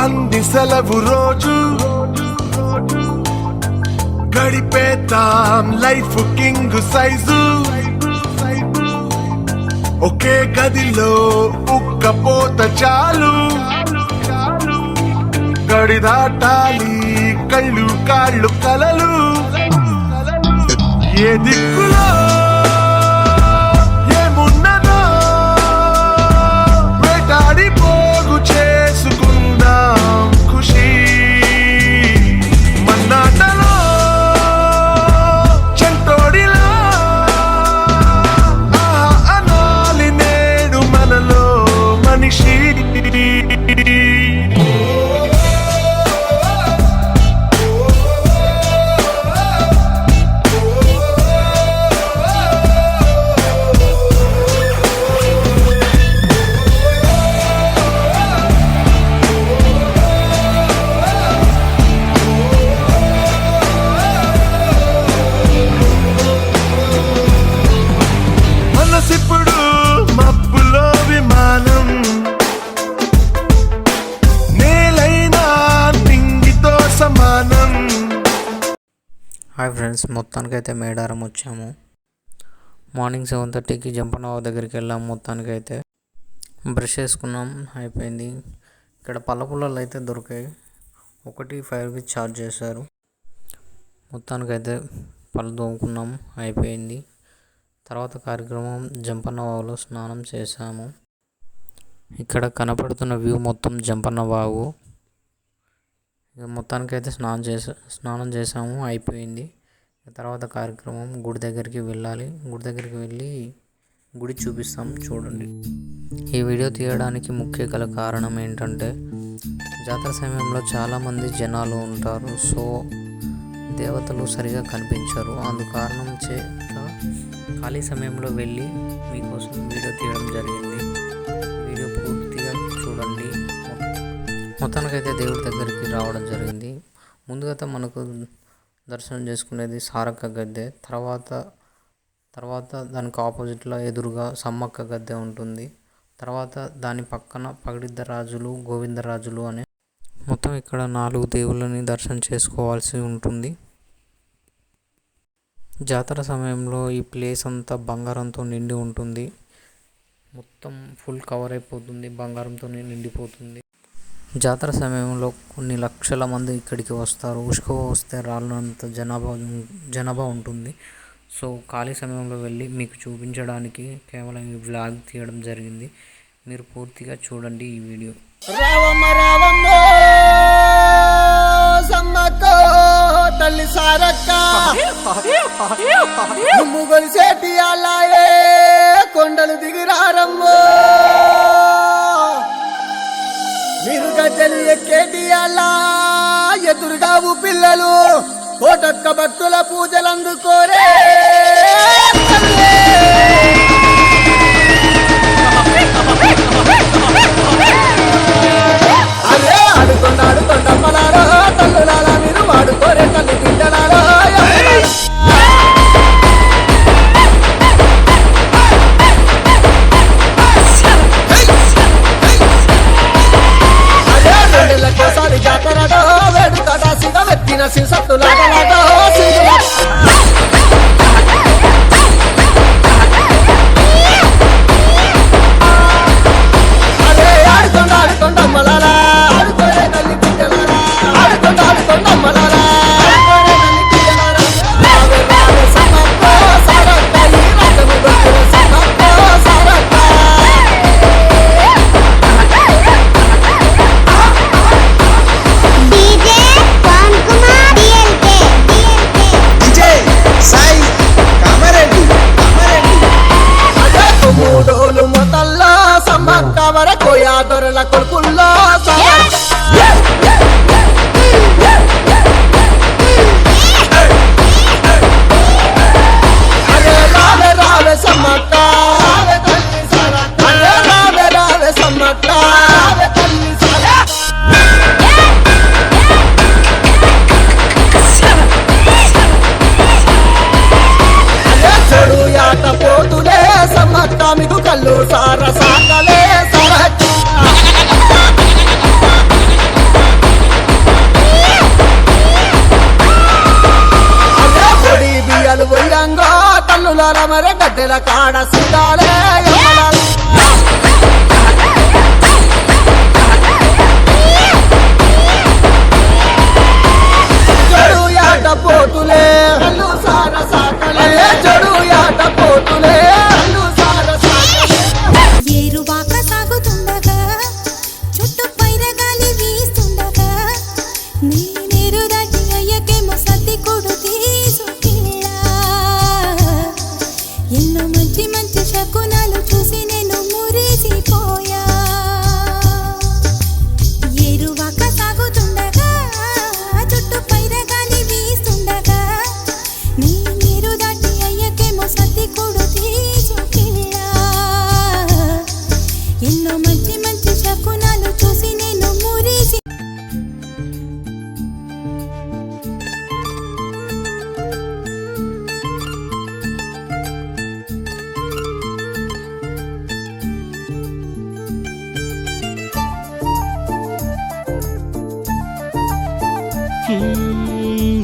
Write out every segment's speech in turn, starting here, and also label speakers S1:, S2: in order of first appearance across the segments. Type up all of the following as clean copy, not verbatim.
S1: అంది సెలవు రోజు గడిపేతాం లైఫ్ కింగ్ సైజు ఒకే గదిలో ఉక్కపోత చాలు గడి దాటాలి కళ్ళు కాళ్ళు కలలు ఏ దిక్కులో ఏమున్నదో వేటాడి పోగు చేసుకుందాం ఖుషి మన్నాటలో చెంటోడిలా అనాలి నేడు మనలో మనిషి మనసిప్పుడు మబ్బులో విమానం నేలైనా నింగితో సమానం.
S2: హాయ్ ఫ్రెండ్స్, మొత్తానికైతే మేడారం వచ్చాము. మార్నింగ్ 7:30కి జంపనబావు దగ్గరికి వెళ్ళాము. మొత్తానికైతే బ్రష్ చేసుకున్నాం, అయిపోయింది. ఇక్కడ పళ్ళపుల్లలు అయితే దొరికాయి. 1 ఛార్జ్ చేశారు. మొత్తానికైతే పళ్ళు తోముకున్నాం, అయిపోయింది. తర్వాత కార్యక్రమం జంపన్నవాగులో స్నానం చేశాము. ఇక్కడ కనపడుతున్న వ్యూ మొత్తం జంపన్నవాగు. ఇక మొత్తానికైతే స్నానం చేసాము, అయిపోయింది. తర్వాత కార్యక్రమం గుడి దగ్గరికి వెళ్ళాలి. గుడి దగ్గరికి వెళ్ళి గుడి చూపిస్తాం, చూడండి. ఈ వీడియో తీయడానికి ముఖ్య గల కారణం ఏంటంటే జాతర సమయంలో చాలామంది జనాలు ఉంటారు. సో దేవతలు సరిగా కనిపించరు. అందుకారణం ఖాళీ సమయంలో వెళ్ళి మీకోసం వీడియో తీయడం జరిగింది. వీడియో పూర్తిగా చూడండి. మొత్తానికైతే దేవుడి దగ్గరికి రావడం జరిగింది. ముందుగా మనకు దర్శనం చేసుకునేది సారక్క గద్దె. తర్వాత దానికి ఆపోజిట్లో ఎదురుగా సమ్మక్క గద్దె ఉంటుంది. తర్వాత దాని పక్కన పగిడిద్దరాజులు, గోవిందరాజులు అనే మొత్తం ఇక్కడ 4 దేవుళ్ళని దర్శనం చేసుకోవాల్సి ఉంటుంది. జాతర సమయంలో ఈ ప్లేస్ అంతా బంగారంతో నిండి ఉంటుంది. మొత్తం ఫుల్ కవర్ అయిపోతుంది, బంగారంతో నిండిపోతుంది. జాతర సమయంలో కొన్ని లక్షల మంది ఇక్కడికి వస్తారు. ఉష్కవ వస్తే రాళ్ళంత జనాభా ఉంటుంది. సో ఖాళీ సమయంలో వెళ్ళి మీకు చూపించడానికి కేవలం ఈ వ్లాగ్ తీయడం జరిగింది. మీరు పూర్తిగా చూడండి ఈ వీడియో.
S3: తల్లి సారక్క ముగొలిసేటి అలాయే కొండలు దిగిరారమ్మో మీరు గద్దెలు ఎక్కేటి అలా ఎదురుగావు పిల్లలు కోటొక్క భక్తుల పూజలు అందుకోరే అరే ఆడుకొండ మలారో తల్లులారా మీరు ఆడుకోరే తల్లి బిడ్డలారో కోసారి జాతరడో వేడుకడ సిగ వెత్తిన సిసత్తులాటలాటో అరే ఆడుకొండ మలారా ఆడుకోరే తల్లి బిడ్డలారా ఆడుకొండ మలారా దొరల కొడుకుల్లో అరే రావే సమ్మక్క రావే సమ్మక్క చెడు యాట పోతులే సమ్మక్క మీకు కళ్ళు సార సాకలే సరహ కట్టెల కాడ సుడాలే యమలాల. చెడు యాట పోతులే కళ్ళు సార సాకలే, చెడు యాట పోతులే కళ్ళు సార సాకలే.
S4: ఏరువాక సాగుతుండగా చుట్టూ పైరగాలి వీస్తుండగా నేనేరు దాటి అయ్యకేమో సర్ది కొడు తీసుకెళ్ళా. ఎన్నో మంచి మంచి శకునాలు చూసి నేను మురిసిపోయా. ఏరువాక సాగుతుండగా చుట్టూ పైరగాలి వీస్తుండగా నేనేరు దాటి అయ్యకేమో సర్ది కొడు తీసుకెళ్ళా. ఎన్నో మంచి మంచి శకునాలు చూసి నేను మురిసి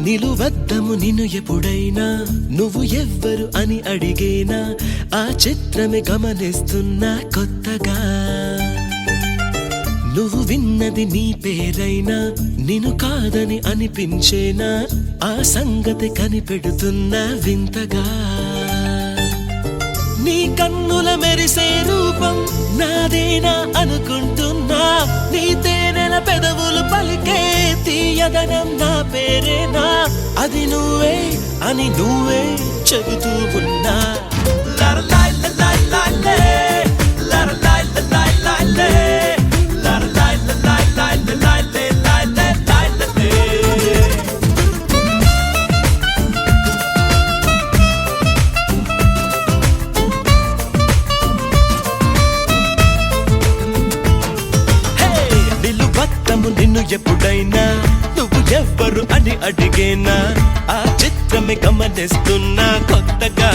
S5: నిలువద్దము నిన్ను ఎప్పుడైనా నువ్వు ఎవ్వరు అని అడిగేనా ఆ చిత్రమే గమనిస్తున్నా కొత్తగా. నువ్వు విన్నది నీ పేరైనా నిన్ను కాదని అనిపించేనా ఆ సంగతి కనిపెడుతున్నా వింతగా. నీ కన్నుల మెరిసే రూపం నాదేనా అనుకుంటున్నా, నీ తేనెల పెదవులు పలికే తీయదనం నా పేరేనా, అది నువ్వే అని నువ్వే చెబుతూ ఉన్నా. లరలాయ్ లలాయ్ లాలే, లరలాయ్ లలాయ్ లాలే, లరలాయ్ లలాయ్ లాలే లాలే లాలే లాలే. నిలువత్తము నిన్ను ఎప్పుడైనా నువ్వు ఎవ్వరు అని అడిగేనా ఆ చిత్రమే గమనిస్తున్నా కొత్తగా.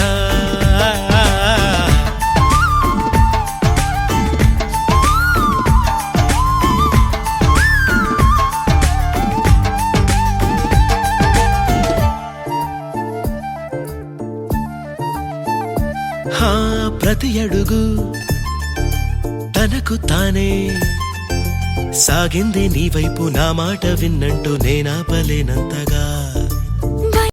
S5: ప్రతి అడుగు తనకు తానే సాగింది నీ వైపు, నా మాట విన్నంటూ నేనాపలేనంతగా.